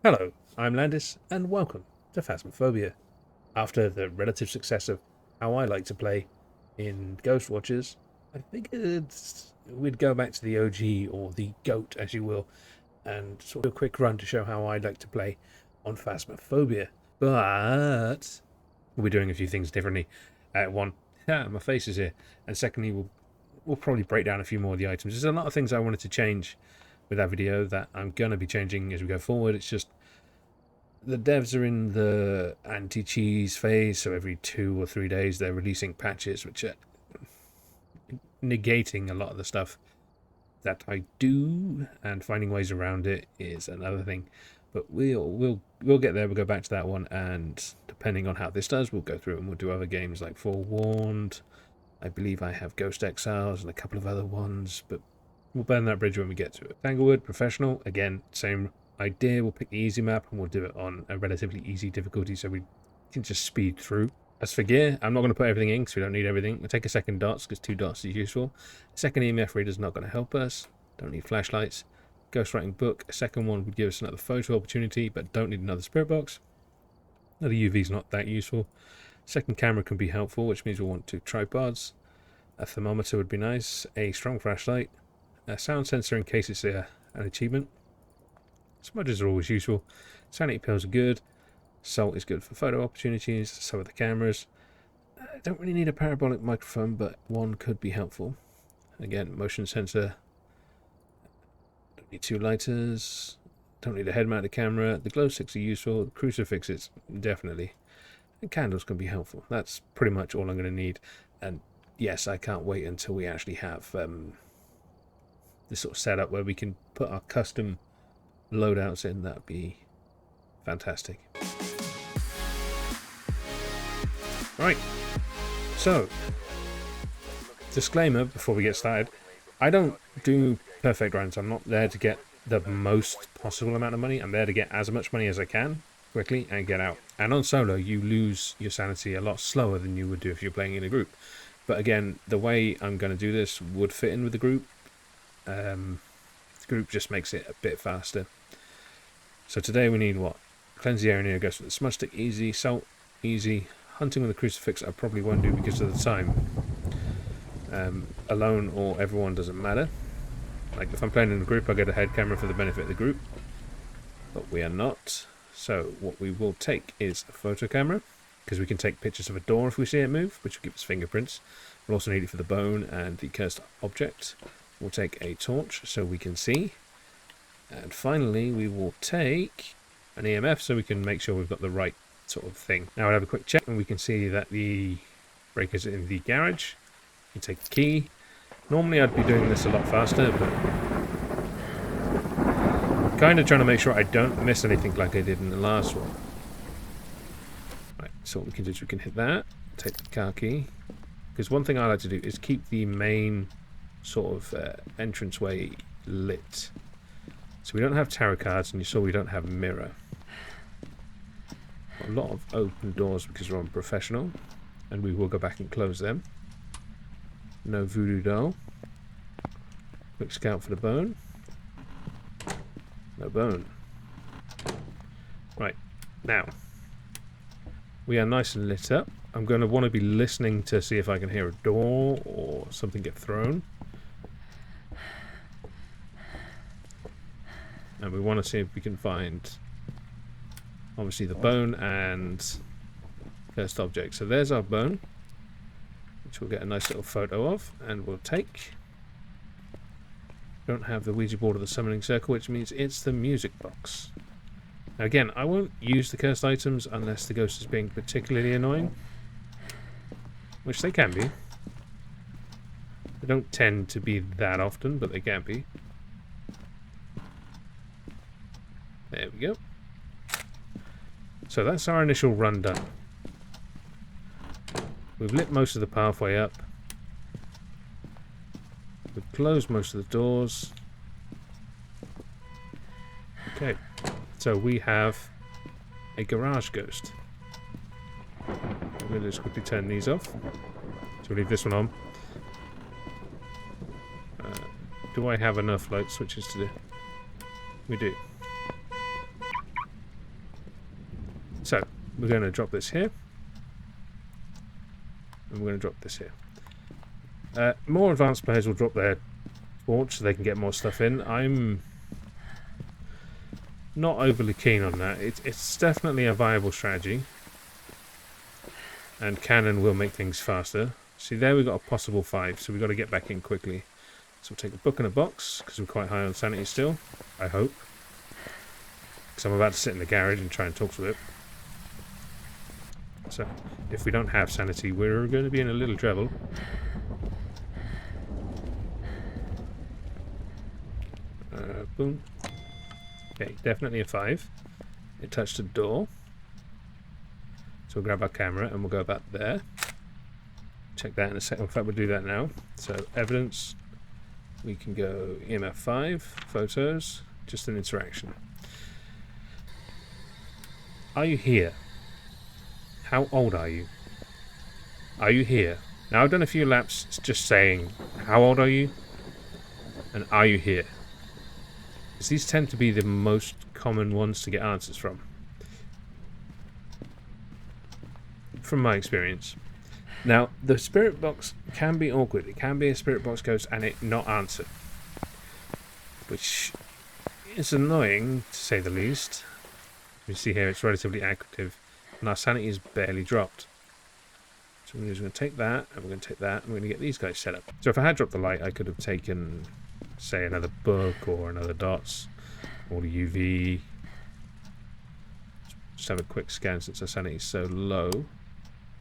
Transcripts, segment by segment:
Hello, I'm Landis, and welcome to Phasmophobia. After the relative success of how I like to play in Ghost Watchers, I figured we'd go back to the OG, or the GOAT as you will, and sort of do a quick run to show how I like to play on Phasmophobia. But we'll be doing a few things differently. One, my face is here, and secondly, we'll probably break down a few more of the items. There's a lot of things I wanted to change with that video that I'm going to be changing as we go forward. It's just the devs are in the anti-cheese phase, so every 2 or 3 days they're releasing patches which are negating a lot of the stuff that I do, and finding ways around it is another thing. But we'll get there. We'll go back to that one, and depending on how this does, we'll go through and we'll do other games like Forewarned. I believe I have Ghost Exiles and a couple of other ones, but we'll burn that bridge when we get to it. Tanglewood Professional, again, same idea. We'll pick the easy map and we'll do it on a relatively easy difficulty so we can just speed through. As for gear, I'm not going to put everything in because we don't need everything. We'll take a second dots because 2 dots is useful. A second EMF reader is not going to help us. Don't need flashlights. Ghostwriting book. A second one would give us another photo opportunity, but don't need another spirit box. Another UV is not that useful. Second camera can be helpful, which means we'll want 2 tripods. A thermometer would be nice. A strong flashlight. A sound sensor in case it's an achievement. Smudges are always useful. Sanity pills are good. Salt is good for photo opportunities. So are the cameras. I don't really need a parabolic microphone, but one could be helpful. Again, motion sensor. Don't need 2 lighters. Don't need a head-mounted camera. The glow sticks are useful. The crucifixes, definitely. And candles can be helpful. That's pretty much all I'm going to need. And yes, I can't wait until we actually have this sort of setup where we can put our custom loadouts in. That'd be fantastic. Right, so disclaimer before we get started, I don't do perfect runs. I'm not there to get the most possible amount of money. I'm there to get as much money as I can quickly and get out. And on solo you lose your sanity a lot slower than you would do if you're playing in a group. But again, the way I'm going to do this would fit in with the group. The group just makes it a bit faster. So today we need what? Cleanse the area, goes with the smudge stick, easy. Salt, easy. Hunting with a crucifix I probably won't do because of the time. Alone or everyone doesn't matter. Like if I'm playing in a group, I get a head camera for the benefit of the group. But we are not. So what we will take is a photo camera, because we can take pictures of a door if we see it move, which will give us fingerprints. We'll also need it for the bone and the cursed object. We'll take a torch so we can see. And finally, we will take an EMF so we can make sure we've got the right sort of thing. Now I'll have a quick check and we can see that the breaker's in the garage. You take the key. Normally I'd be doing this a lot faster, but I'm kind of trying to make sure I don't miss anything like I did in the last one. Right, so what we can do is we can hit that, take the car key. Because one thing I like to do is keep the main sort of entranceway lit. So we don't have tarot cards, and you saw we don't have mirror. A lot of open doors because we're on professional, and we will go back and close them. No voodoo doll. Quick scout for the bone. No bone. Right, now we are nice and lit up. I'm going to want to be listening to see if I can hear a door or something get thrown. And we want to see if we can find, obviously, the bone and cursed object. So there's our bone, which we'll get a nice little photo of, and we'll take. Don't have the Ouija board or the summoning circle, which means it's the music box. Now again, I won't use the cursed items unless the ghost is being particularly annoying, which they can be. They don't tend to be that often, but they can be. There we go. So that's our initial run done. We've lit most of the pathway up. We've closed most of the doors. Okay, so we have a garage ghost. I'm going to just quickly turn these off. So we'll leave this one on. Do I have enough light switches to do? We do. So, we're going to drop this here. And we're going to drop this here. More advanced players will drop their torch so they can get more stuff in. I'm not overly keen on that. It's definitely a viable strategy. And cannon will make things faster. See, there we've got a possible 5, so we've got to get back in quickly. So we'll take a book and a box, because we're quite high on sanity still, I hope. Because I'm about to sit in the garage and try and talk to it. So, if we don't have sanity, we're going to be in a little trouble. Boom. Okay, definitely a 5. It touched a door. So we'll grab our camera and we'll go back there. Check that in a second. In fact, we'll do that now. So, evidence. We can go EMF 5, photos, just an interaction. Are you here? How old are you? Are you here? Now, I've done a few laps just saying, how old are you? And are you here? Because these tend to be the most common ones to get answers from my experience. Now, the spirit box can be awkward. It can be a spirit box ghost and it not answer, which is annoying to say the least. You see here it's relatively accurate, and our sanity is barely dropped. So we're just going to take that, and we're going to take that, and we're going to get these guys set up. So if I had dropped the light, I could have taken, say, another book or another dots or the UV. Just have a quick scan since our sanity is so low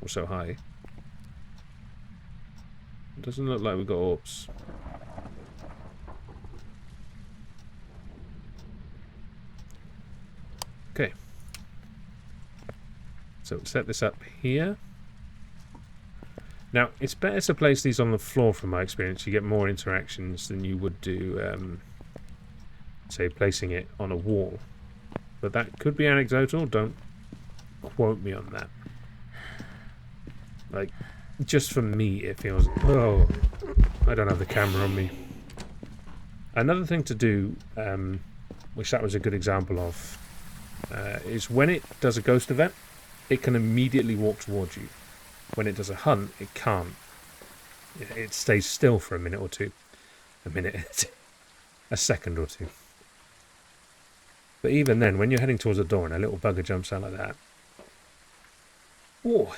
or so high. It doesn't look like we've got orbs. Okay. So set this up here. Now, it's better to place these on the floor from my experience. You get more interactions than you would do, say, placing it on a wall. But that could be anecdotal. Don't quote me on that. Like, just for me, it feels... Oh, I don't have the camera on me. Another thing to do, which that was a good example of, is when it does a ghost event, it can immediately walk towards you. When it does a hunt, it can't. It stays still for a minute or two. A minute. A second or two. But even then, when you're heading towards a door and a little bugger jumps out like that... Oh!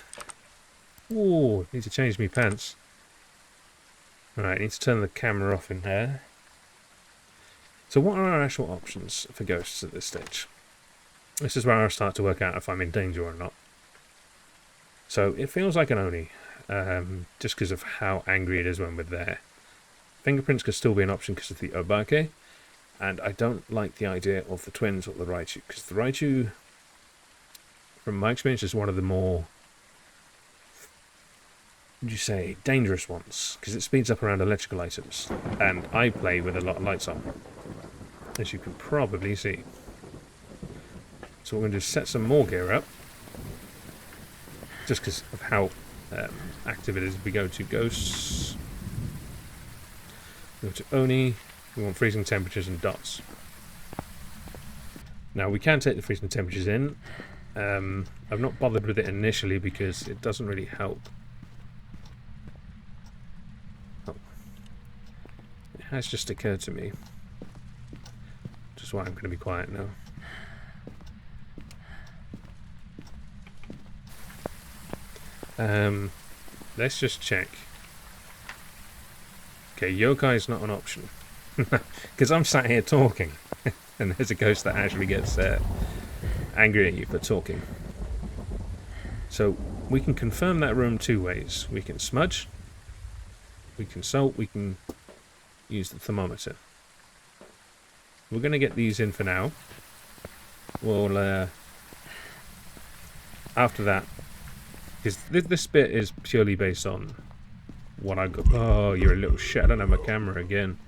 Oh, need to change my pants. Alright, need to turn the camera off in there. So what are our actual options for ghosts at this stage? This is where I'll start to work out if I'm in danger or not. So it feels like an Oni, just because of how angry it is when we're there. Fingerprints could still be an option because of the Obake, and I don't like the idea of the twins or the Raichu, because the Raichu, from my experience, is one of the more, would you say, dangerous ones, because it speeds up around electrical items, and I play with a lot of lights on, as you can probably see. So we're going to just set some more gear up, just because of how active it is. We go to ghosts, go to Oni, we want freezing temperatures and dots. Now we can take the freezing temperatures in. I've not bothered with it initially because it doesn't really help. Oh. It has just occurred to me, which is why I'm going to be quiet now. Let's just check. Okay, yokai is not an option. Because I'm sat here talking. And there's a ghost that actually gets angry at you for talking. So, we can confirm that room two ways. We can smudge. We can salt. We can use the thermometer. We're going to get these in for now. We'll, after that, because this bit is purely based on what I got. Oh, you're a little shit. I don't have my camera again.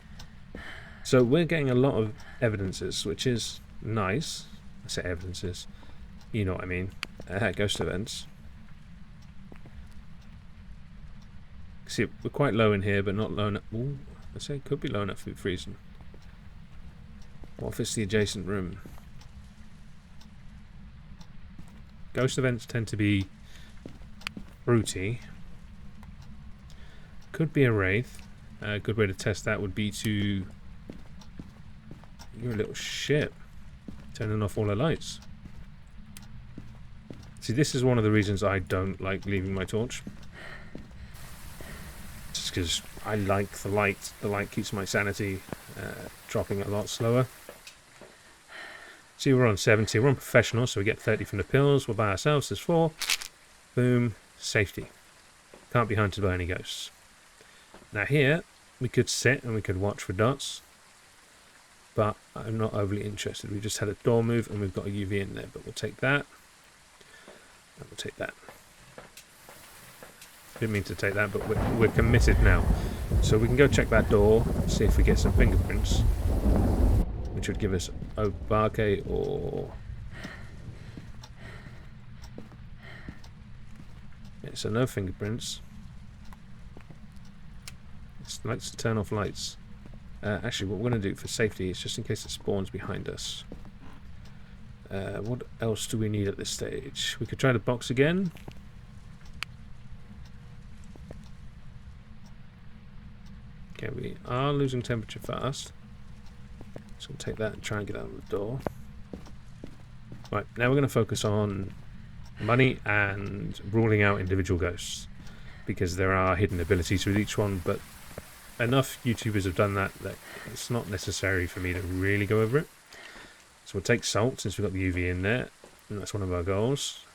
So we're getting a lot of evidences, which is nice. I say evidences. You know what I mean. Ghost events. See, we're quite low in here, but not low enough. Ooh, I say it could be low enough for freezing. What if it's the adjacent room? Ghost events tend to be fruity. Could be a wraith. A good way to test that would be to... You're a little shit. Turning off all the lights. See, this is one of the reasons I don't like leaving my torch. Just because I like the light. The light keeps my sanity dropping a lot slower. See, we're on 70. We're on professional, so we get 30 from the pills. We're by ourselves. There's 4. Boom. Safety. Can't be hunted by any ghosts. Now here, we could sit and we could watch for dots. But I'm not overly interested. We just had a door move and we've got a UV in there. But we'll take that. And we'll take that. Didn't mean to take that, but we're committed now. So we can go check that door, see if we get some fingerprints. Which would give us Obake or... Yeah, so no fingerprints. It likes to turn off lights. Actually, what we're going to do for safety is just in case it spawns behind us. What else do we need at this stage? We could try the box again. Okay, we are losing temperature fast. So we'll take that and try and get out of the door. Right, now we're going to focus on money and ruling out individual ghosts. Because there are hidden abilities with each one, but enough YouTubers have done that it's not necessary for me to really go over it. So we'll take salt since we've got the UV in there. And that's one of our goals.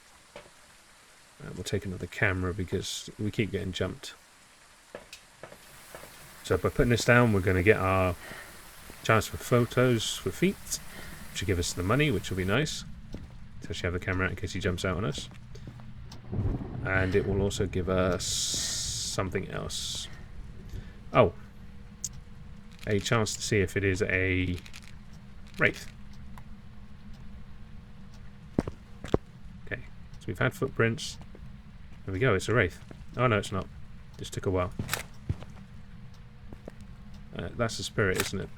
We'll take another camera because we keep getting jumped. So by putting this down, we're going to get our chance for photos for feet, which will give us the money, which will be nice. Especially have the camera out in case he jumps out on us. And it will also give us something else. Oh, a chance to see if it is a wraith. Okay, so we've had footprints. There we go, it's a wraith. Oh no, it's not. Just took a while. That's a spirit, isn't it?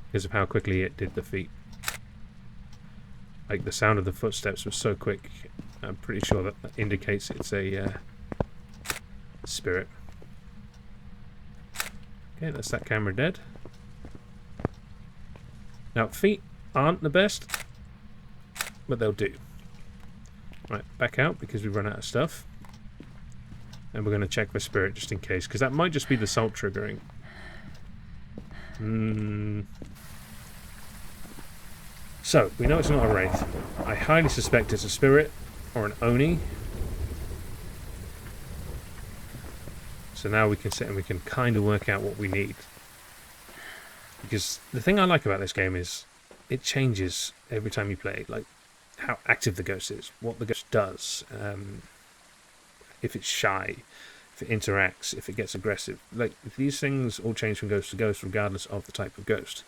Because of how quickly it did the feet. Like, the sound of the footsteps was so quick, I'm pretty sure that indicates it's a spirit. Okay, that's that camera dead. Now, feet aren't the best, but they'll do. Right, back out because we've run out of stuff. And we're going to check for spirit just in case, because that might just be the salt triggering. So, we know it's not a wraith. I highly suspect it's a spirit or an Oni. So now we can sit and we can kind of work out what we need. Because the thing I like about this game is it changes every time you play. Like, how active the ghost is, what the ghost does, if it's shy, if it interacts, if it gets aggressive. Like, these things all change from ghost to ghost regardless of the type of ghost.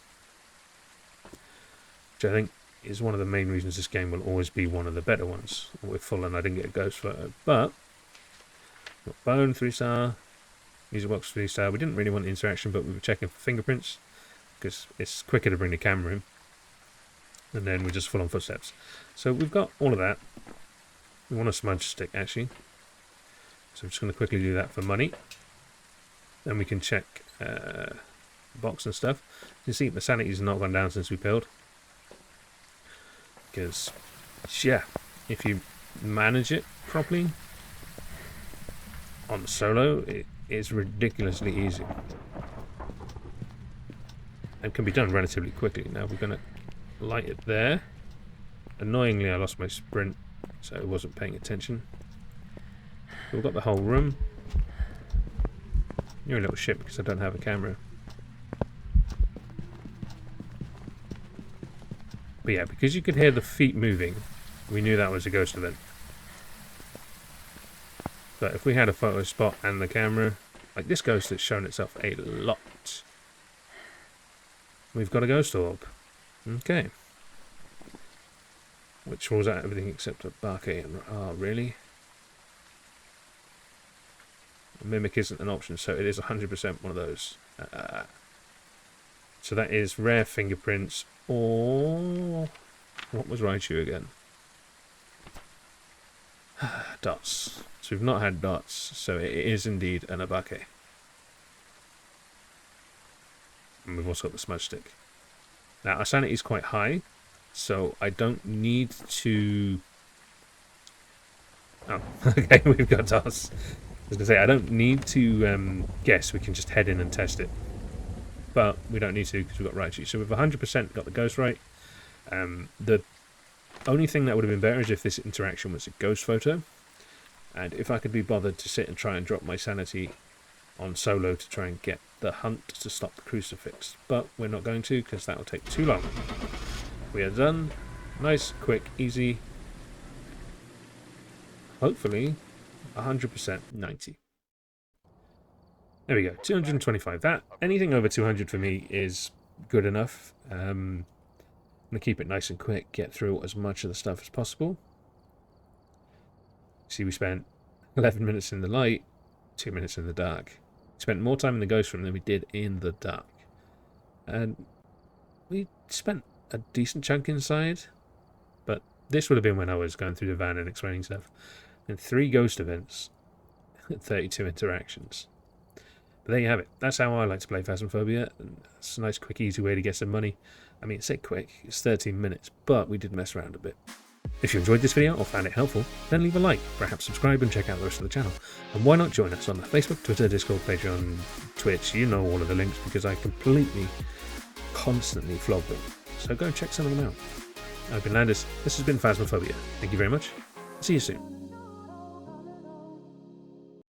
Which I think is one of the main reasons this game will always be one of the better ones. With Fallen I didn't get a ghost photo, but got Bone 3-star, Music Box 3-star. We didn't really want interaction, but we were checking for fingerprints because it's quicker to bring the camera in. And then we're just full on footsteps. So we've got all of that. We want a smudge stick actually. So I'm just going to quickly do that for money. Then we can check box and stuff. You see the sanity's not gone down since we peeled. Because, yeah, if you manage it properly on solo, it is ridiculously easy. And can be done relatively quickly. Now we're going to light it there. Annoyingly, I lost my sprint, so I wasn't paying attention. So we've got the whole room. You're a little shit because I don't have a camera. But yeah, because you could hear the feet moving, we knew that was a ghost event. But if we had a photo spot and the camera, like this ghost has shown itself a lot. We've got a ghost orb. Okay. Which rules out everything except a Barke and... Oh, really? A Mimic isn't an option, so it is 100% one of those. So that is rare fingerprints, or... What was Raichu again? dots. So we've not had dots, so it is indeed an abake. And we've also got the smudge stick. Now, our sanity is quite high, so I don't need to... Oh, okay, we've got dots. I was going to say, I don't need to guess. We can just head in and test it. But we don't need to because we've got right. So we've 100% got the ghost right. The only thing that would have been better is if this interaction was a ghost photo. And if I could be bothered to sit and try and drop my sanity on solo to try and get the hunt to stop the crucifix. But we're not going to because that will take too long. We are done. Nice, quick, easy. Hopefully 100% 90. There we go, 225. That, anything over 200 for me is good enough. I'm going to keep it nice and quick, get through as much of the stuff as possible. See, we spent 11 minutes in the light, 2 minutes in the dark. We spent more time in the ghost room than we did in the dark. And we spent a decent chunk inside, but this would have been when I was going through the van and explaining stuff. And 3 ghost events, 32 interactions. But there you have it. That's how I like to play Phasmophobia. It's a nice, quick, easy way to get some money. I mean, say quick, it's 13 minutes, but we did mess around a bit. If you enjoyed this video or found it helpful, then leave a like, perhaps subscribe and check out the rest of the channel. And why not join us on the Facebook, Twitter, Discord, Patreon, Twitch, you know all of the links because I constantly flog them. So go check some of them out. I've been Landis, this has been Phasmophobia. Thank you very much, see you soon.